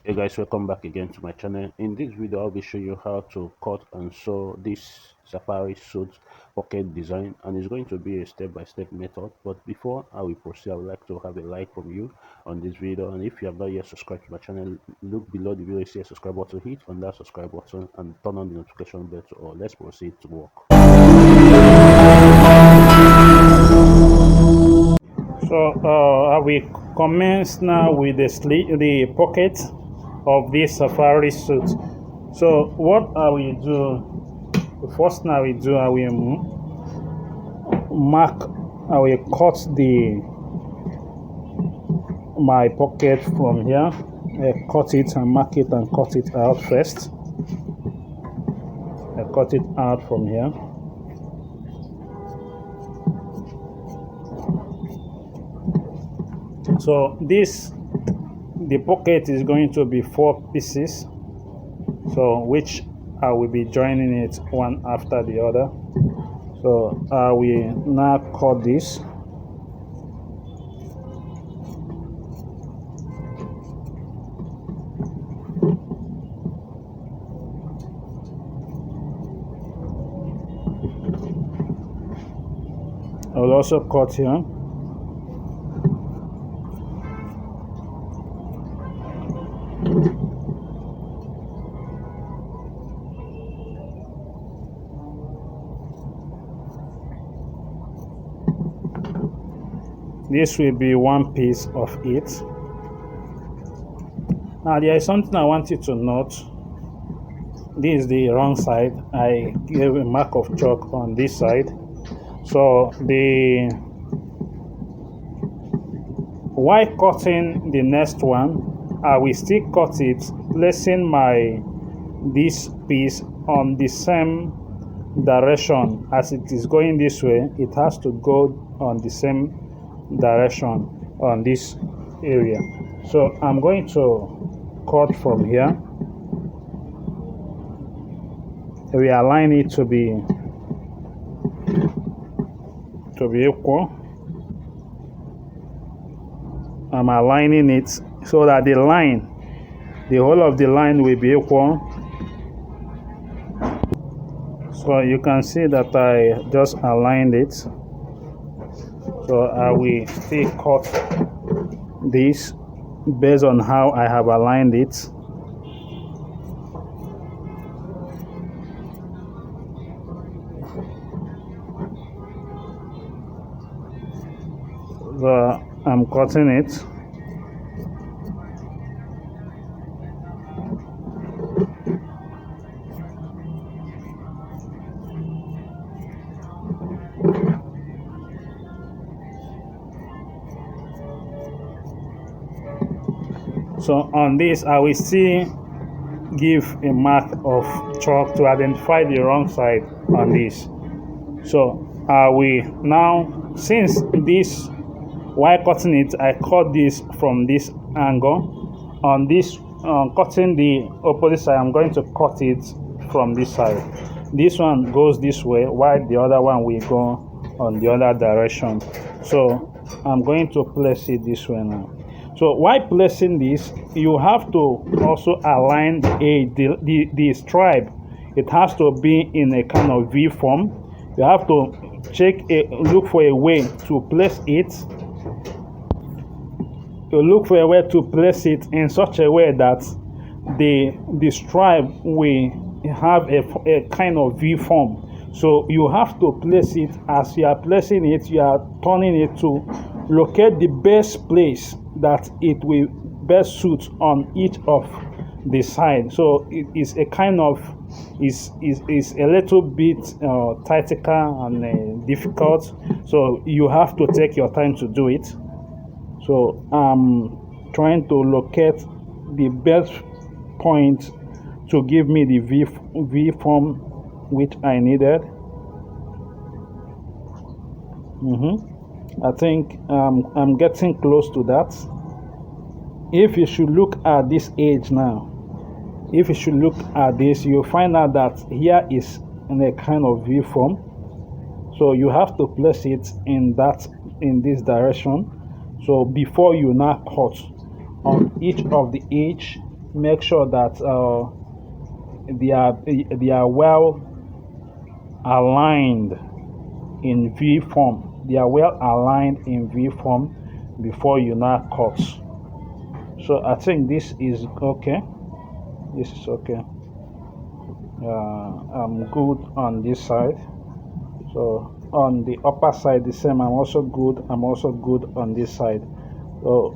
Hey guys, welcome back again to my channel. In this video I'll be showing you how to cut and sew this safari suit pocket design, and it's going to be a step-by-step method. But before I will proceed, I would like to have a like from you on this video, and if you have not yet subscribed to my channel, look below the video, see a subscribe button, hit on that subscribe button and turn on the notification bell to all. Let's proceed to work. I will commence now with the pocket of this safari suit. So what I will do, the first thing I will do, I will mark, I will cut my pocket from here. I cut it and mark it and cut it out first. I cut it out from here. So the pocket is going to be 4 pieces, so which I will be joining it one after the other. So I will now cut this. I will also cut here. This will be one piece of it. Now there is something I want you to note. This is the wrong side. I gave a mark of chalk on this side. So while cutting the next one, I will still cut it, placing this piece on the same direction. As it is going this way, it has to go on the same direction on this area. So I'm going to cut from here, realign it to be equal. I'm aligning it so that the whole of the line will be equal. So you can see that I just aligned it. So I will still cut this based on how I have aligned it. So I'm cutting it. So on this, I will still give a mark of chalk to identify the wrong side on this. So I will now, since this, while cutting it, I cut this from this angle. On this, cutting the opposite side, I'm going to cut it from this side. This one goes this way, while the other one will go on the other direction. So I'm going to place it this way now. So while placing this, you have to also align the stripe. It has to be in a kind of V form. You have to look for a way to place it. You look for a way to place it in such a way that the stripe will have a kind of V form. So you have to place it. As you are placing it, you are turning it to locate the best place that it will best suit on each of the side. So it is a kind of is a little bit tactical and difficult. So you have to take your time to do it. So I'm trying to locate the best point to give me the V form which I needed. I think I'm getting close to that. If you should look at this edge now, if you should look at this, you'll find out that here is in a kind of V form. So you have to place it in this direction. So before you now cut on each of the edge, make sure that they are well aligned in V form. They are well aligned in V form before you now cut. So I think this is okay. This is okay. I'm good on this side. So on the upper side the same. I'm also good on this side. So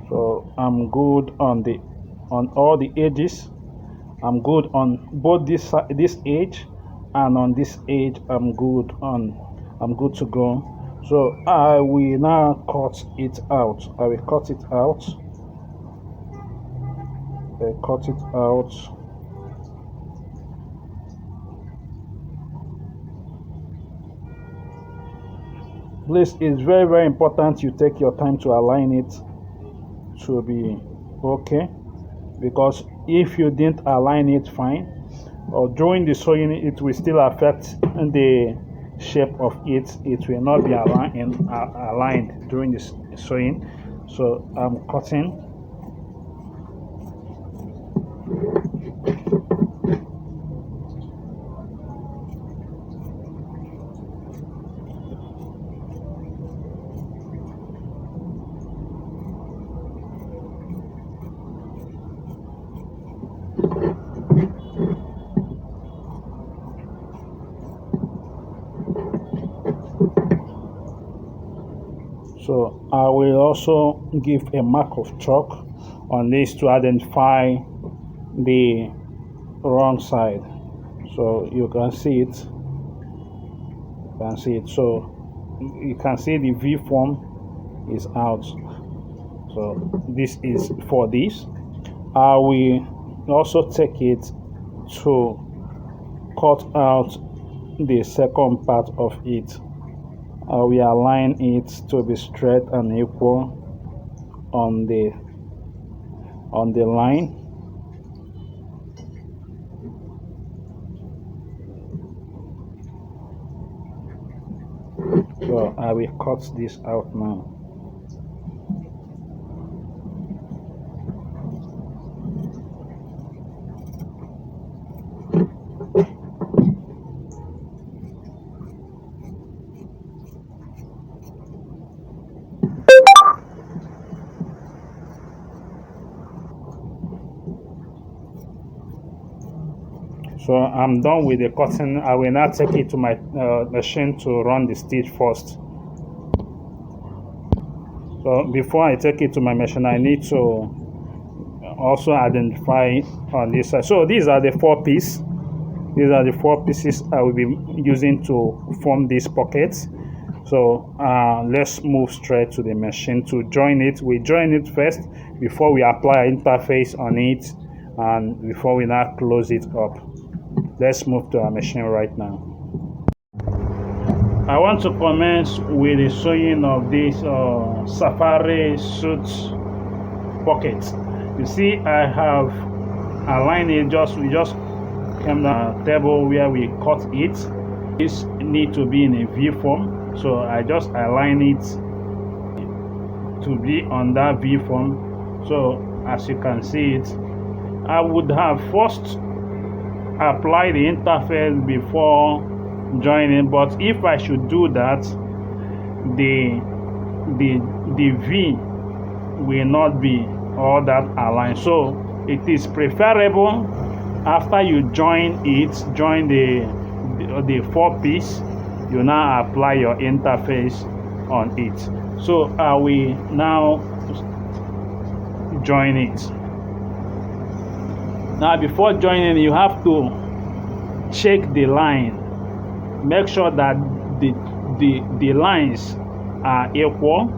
so I'm good on all the edges. I'm good on both this edge and on this edge. I'm good to go. So I will now cut it out. I will cut it out. Cut it out. Please, it's very important you take your time to align it to be okay, because if you didn't align it fine, or during the sewing, it will still affect the shape of it. It will not be aligned during the sewing. So I'm cutting. So I will also give a mark of chalk on this to identify the wrong side. So you can see it. So you can see the V form is out. So this is for this. I will also take it to cut out the second part of it. We align it to be straight and equal on the line. So I will cut this out now. So I'm done with the cutting. I will now take it to my machine to run the stitch first. So before I take it to my machine, I need to also identify on this side. So these are the 4 pieces. These are the 4 pieces I will be using to form these pockets. So let's move straight to the machine to join it. We join it first before we apply interface on it, and before we now close it up. Let's move to our machine right now. I want to commence with the sewing of this safari suit pocket. You see, I have aligned it. We just came down the table where we cut it. This need to be in a V form, so I just align it to be on that V form. So as you can see it, I would have first apply the interface before joining, but if I should do that, the V will not be all that aligned. So it is preferable after you join the 4 piece, you now apply your interface on it. So I will now join it. Now before joining, you have to check the line. Make sure that the lines are equal.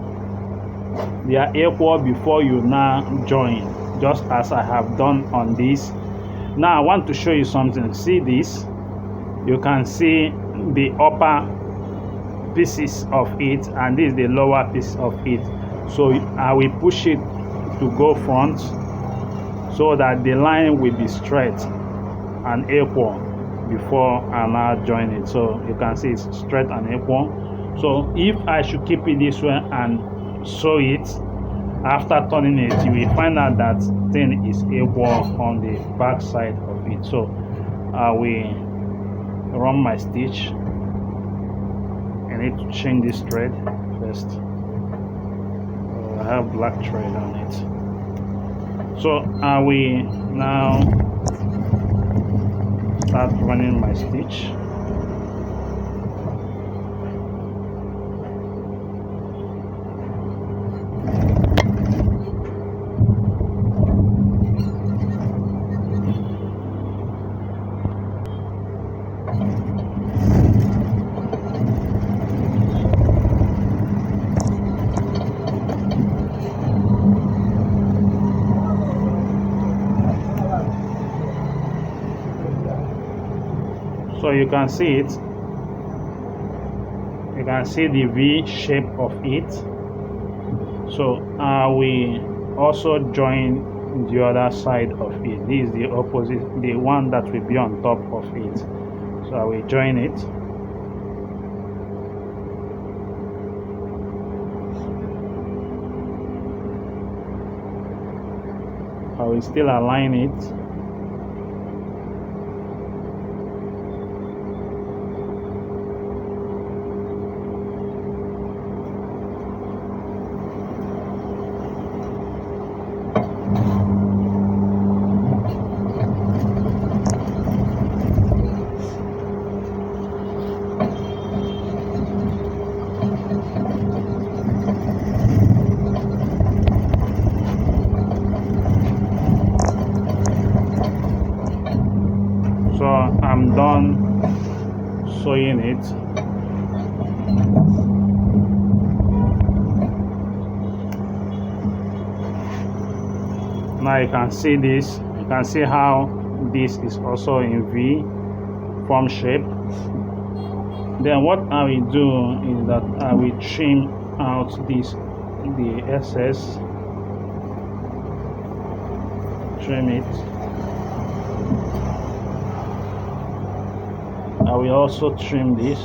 They are equal before you now join, just as I have done on this. Now I want to show you something. See this? You can see the upper pieces of it, and this is the lower piece of it. So I will push it to go front, so that the line will be straight and equal before I now join it. So you can see it's straight and equal. So if I should keep it this way and sew it, after turning it, you will find out that thing is a wall on the back side of it. So I will run my stitch. I need to change this thread first. I have black thread on it. So I will now start running my stitch. So you can see it. You can see the V shape of it. So we also join the other side of it. This is the opposite, the one that will be on top of it. So I will join it. I will still align it. So I'm done sewing it. Now you can see this. You can see how this is also in V form shape. Then what I will do is that I will trim out the excess. Trim it. I will also trim this.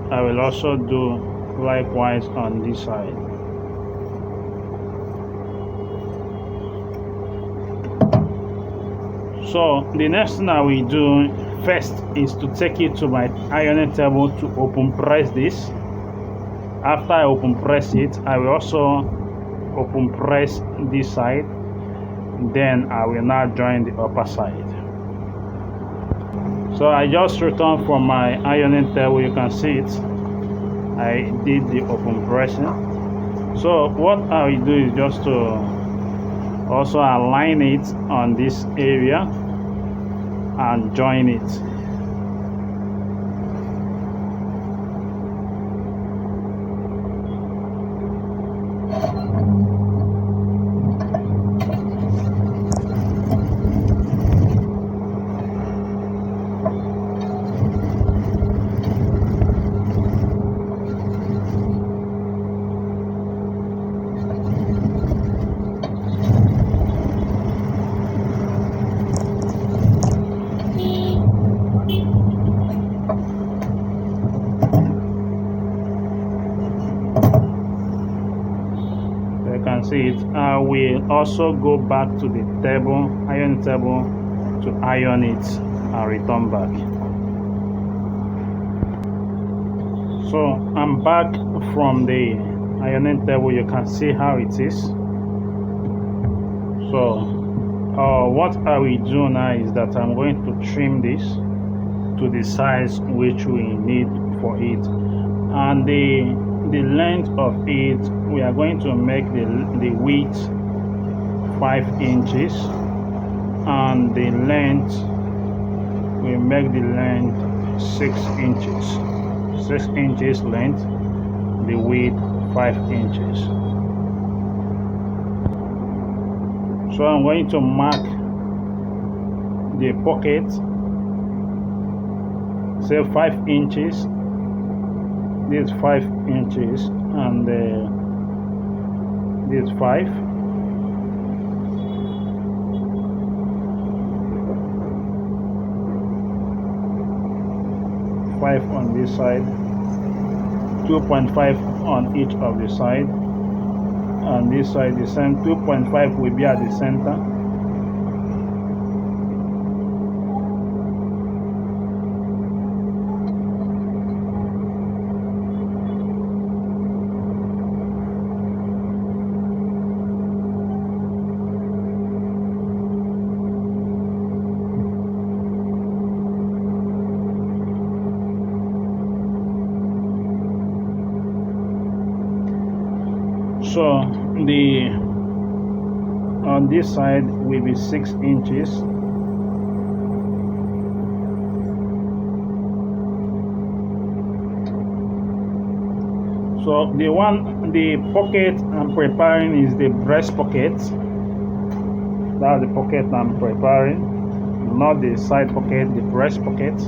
I will also do likewise on this side. So the next thing I will do first is to take it to my ironing table to open press this. After I open press it, I will also open press this side. Then I will now join the upper side. So I just returned from my ironing table. You can see it. I did the open pressing. So what I will do is just to also align it on this area and join it. See it. I will also go back to the table, iron table, to iron it and return back. So I'm back from the ironing table. You can see how it is. So what I will do now is that I'm going to trim this to the size which we need for it, and the length of it, we are going to make the width 5 inches, and the length, we make the length 6 inches. 6 inches length, the width 5 inches. So I'm going to mark the pocket, say 5 inches. This 5 inches, and this 5, 2.5 on this side, 2.5 on each of the side. On this side the same, 2.5 will be at the center. So the on this side will be 6 inches. So the pocket I'm preparing is the breast pocket. That's the pocket I'm preparing, not the side pocket, the breast pocket.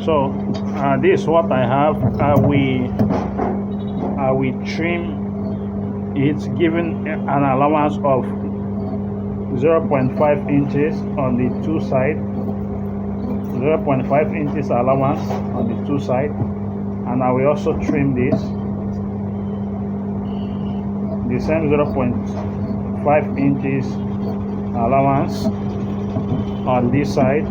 So this is what I have. I will trim. It's given an allowance of 0.5 inches on the two sides, 0.5 inches allowance on the two sides, and I will also trim this the same 0.5 inches allowance on this side.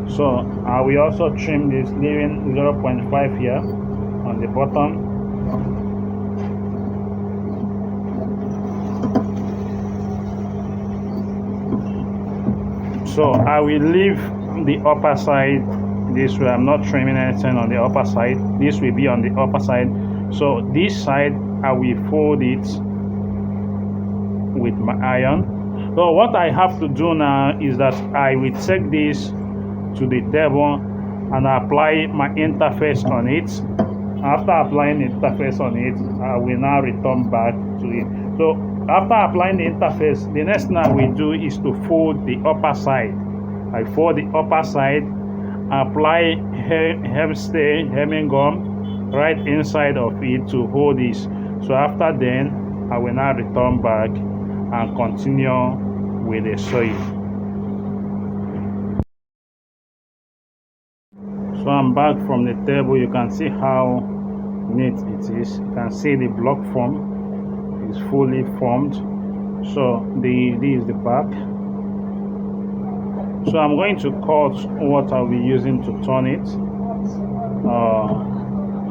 So I will also trim this, leaving 0.5 here on the bottom. So I will leave the upper side this way. I'm not trimming anything on the upper side. This will be on the upper side. So this side I will fold it with my iron. So what I have to do now is that I will take this to the table and apply my interface on it. After applying the interface on it, I will now return back to it. So after applying the interface, the next thing I will do is to fold the upper side. I fold the upper side, apply hemming gum right inside of it to hold this. So after then, I will now return back and continue with the sewing. So I'm back from the table. You can see how neat it is. You can see the block form is fully formed. So this is the back. So I'm going to cut what I'll be using to turn it. I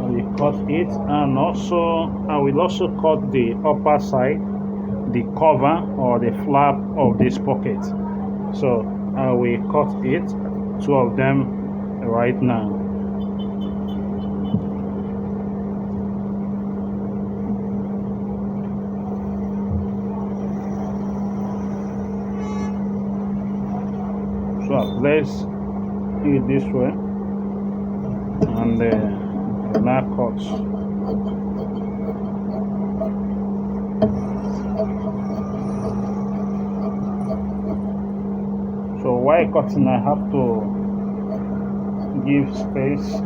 will cut it, and also I will also cut the upper side, the cover or the flap of this pocket. So I will cut it, two of them right now. So I place it this way and now cut. So while cutting, I have to give space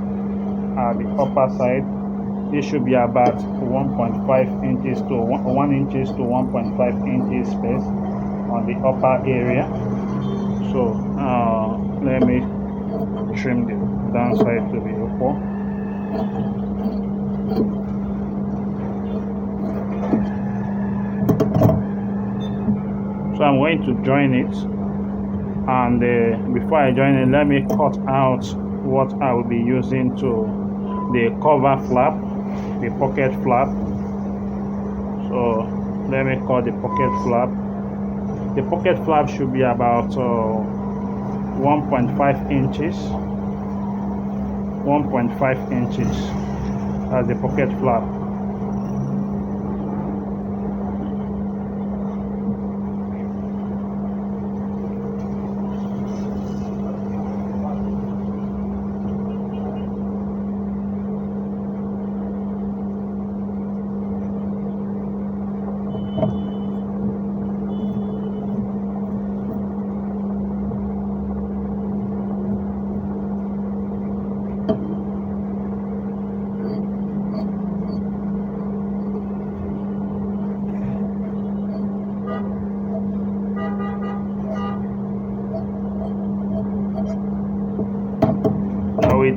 at the upper side. It should be about 1.5 inches to 1 inches to 1.5 inches space on the upper area. So let me trim the downside to be equal. So I'm going to join it, and before I join it, let me cut out what I will be using to the cover flap, the pocket flap. So let me cut the pocket flap. The pocket flap should be about 1.5 inches. 1.5 inches as the pocket flap.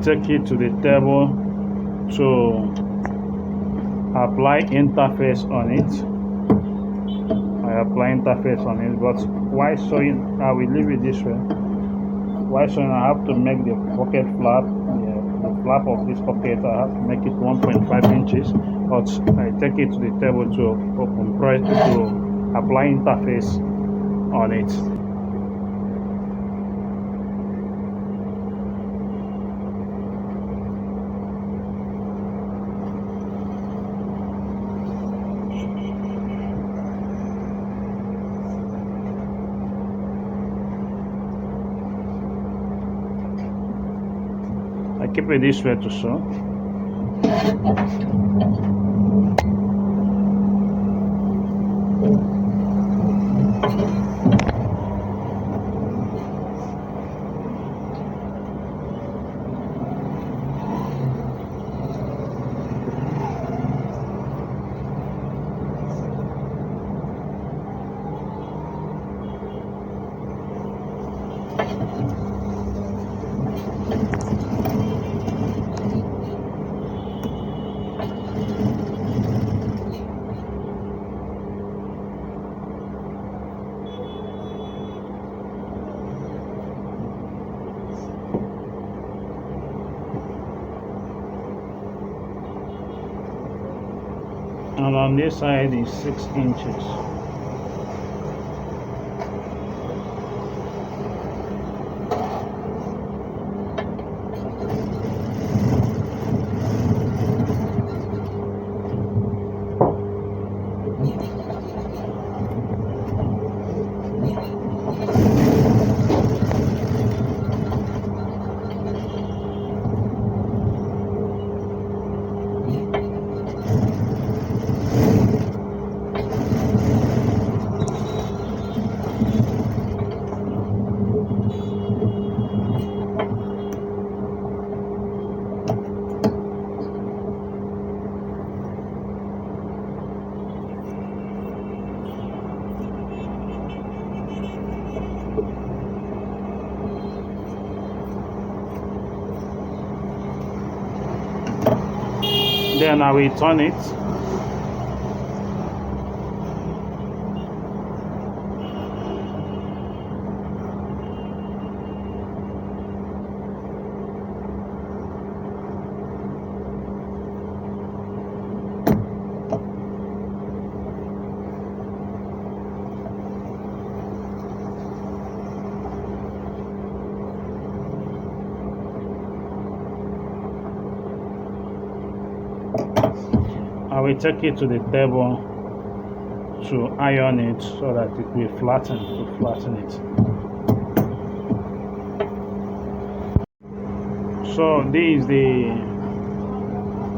take it to the table to apply interface on it. I apply interface on it, but why sewing? I will leave it this way. Why sewing? I have to make the pocket flap, the flap of this pocket. I have to make it 1.5 inches, but I take it to the table to compress to apply interface on it. I keep it this way to sew. And on this side is 6 inches. Then I will turn it. I will take it to the table to iron it so that it will flatten it. So this is the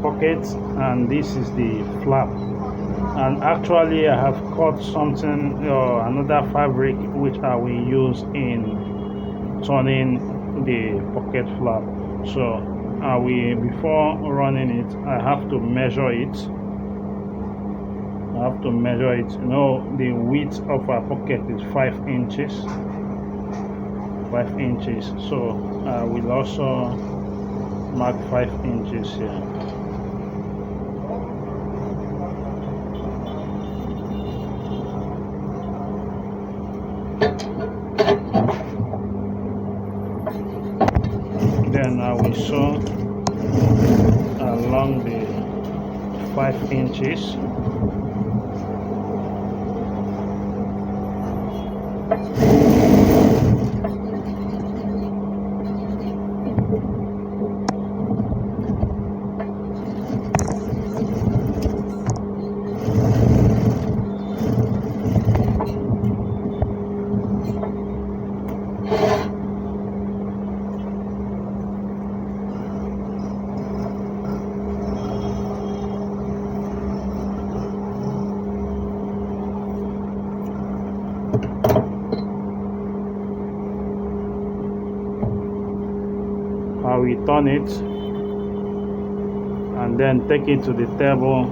pocket and this is the flap, and actually I have cut something another fabric which I will use in turning the pocket flap. So before running it, I have to measure it. You know, the width of our pocket is 5 inches. 5 inches. So I will also mark 5 inches here. Then I will sew along the 5 inches. I will turn it and then take it to the table,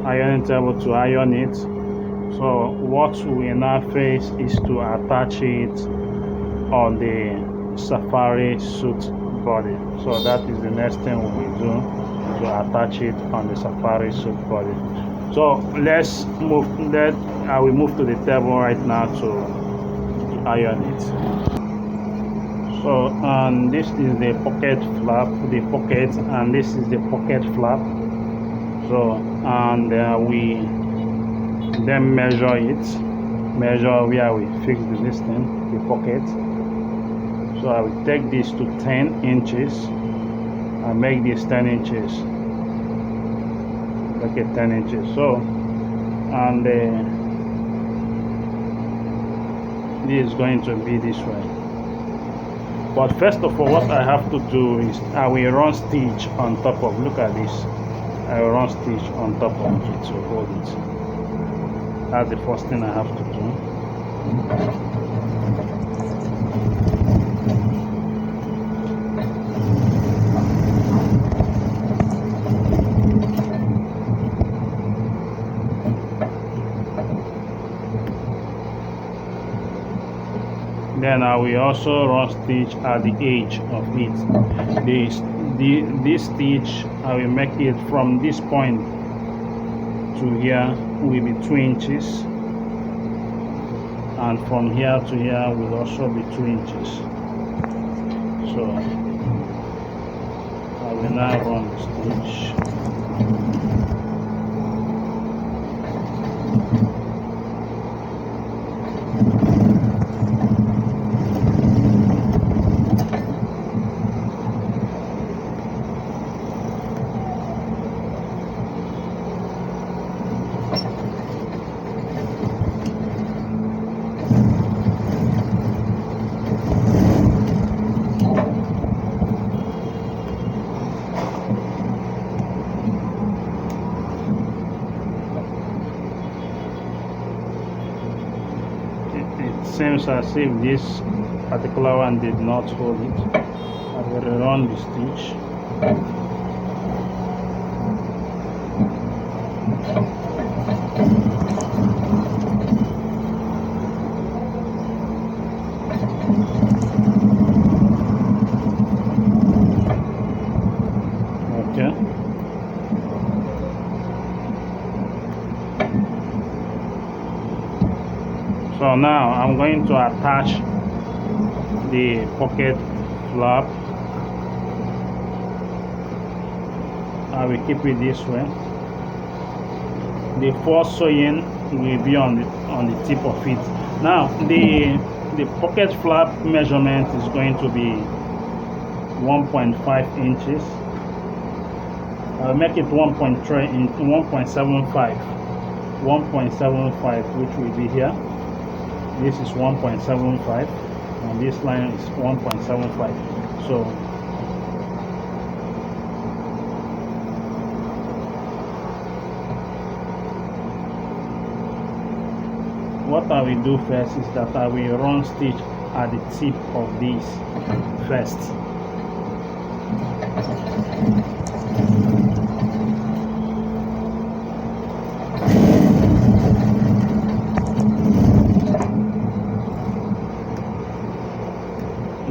ironing table, to iron it. So what we now face is to attach it on the safari suit body. So that is the next thing we will do, to attach it on the Safari suit body. So let's move. I will move to the table right now to iron it. So this is the pocket flap, the pocket, and this is the pocket flap. So and we then measure where we fix this thing, the pocket. So I will take this to 10 inches and make this 10 inches. Make it 10 inches. So and this is going to be this way. But first of all, what I have to do is I will run stitch on top of, look at this, I will run stitch on top of it to hold it. That's the first thing I have to do. Then I will also run stitch at the edge of it. This stitch, I will make it from this point to here will be 2 inches, and from here to here will also be 2 inches. So I will now run the stitch. Seems as if this particular one did not hold it. I will run the stitch. Okay. So now I'm going to attach the pocket flap. I will keep it this way. The first sewing will be on the tip of it. Now the pocket flap measurement is going to be 1.5 inches. I'll make it 1.3 in 1.75, 1.75, which will be here. This is 1.75 and this line is 1.75. So what I will do first is that I will run stitch at the tip of this first.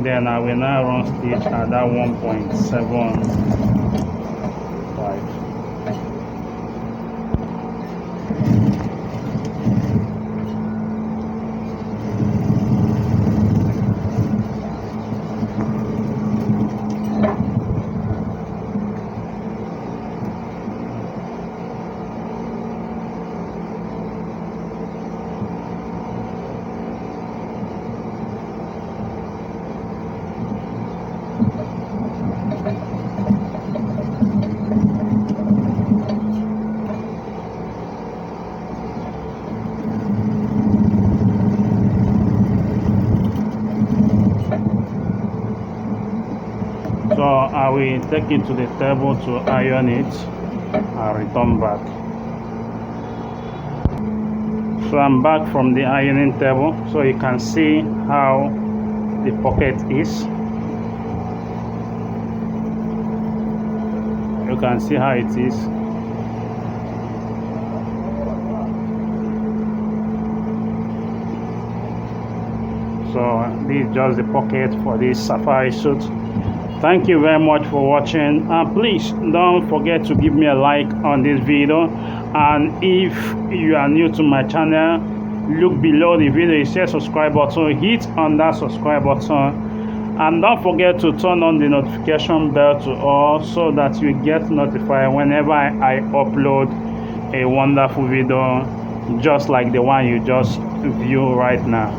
Then I will now run stitch at that 1.75. So I will take it to the table to iron it and return back. So I'm back from the ironing table, so you can see how the pocket is. You can see how it is. So this is just the pocket for this Safari suit. Thank you very much for watching, and please don't forget to give me a like on this video. And if you are new to my channel, look below the video, it says subscribe button, hit on that subscribe button, and don't forget to turn on the notification bell to all, so that you get notified whenever I upload a wonderful video just like the one you just view right now.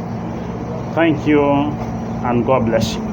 Thank you, and God bless you.